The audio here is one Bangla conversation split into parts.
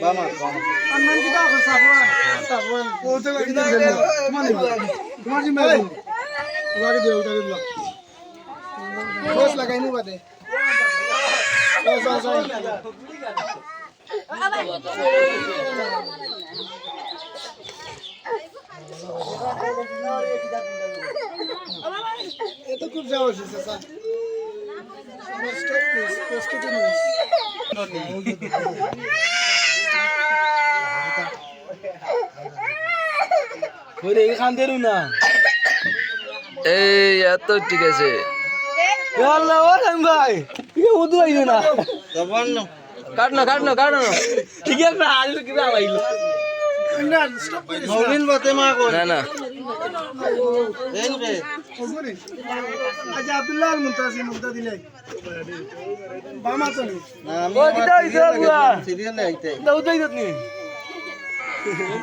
বামা আন্নান কি দাও সাফওয়ান সাফওয়ান ও তো কি দাও তোমার জিম্মেদারি তোমাকে দিও উঠা দিও বস লাগাইনি বাদে যাও এটা খুব যাওয়া হচ্ছে স্যার আমার স্টপ প্লিজ প্রস্তুতি নিন ওরে এখান দেরু না এই এত ঠিক আছে আল্লাহ ও রাম ভাই কি উদু আইলো না কাট না ঠিক আছে আইলো কি না আইলো না স্টপ প্লিজ নবীন বাতে মা কো না দেন রে ওগুলি আজ আব্দুল্লাহ মুমতাজ দিলে বামা তো নেই ও কিটা হইছে বুয়া সিরিয়ালে আইতে দাও যাই দতনি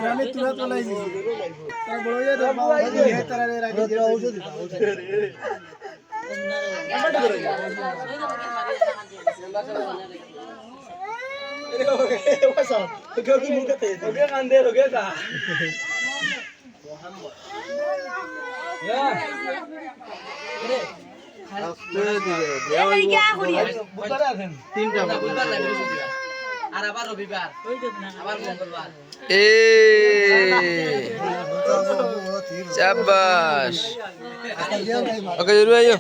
রানে তুরা তোলাই দিছি তারা বড় হয়ে দাও বাবা হে তারা রে রাখি দিও ঔষধ ओके कांदे ओके ता शाबाश ओके जरूर आइयो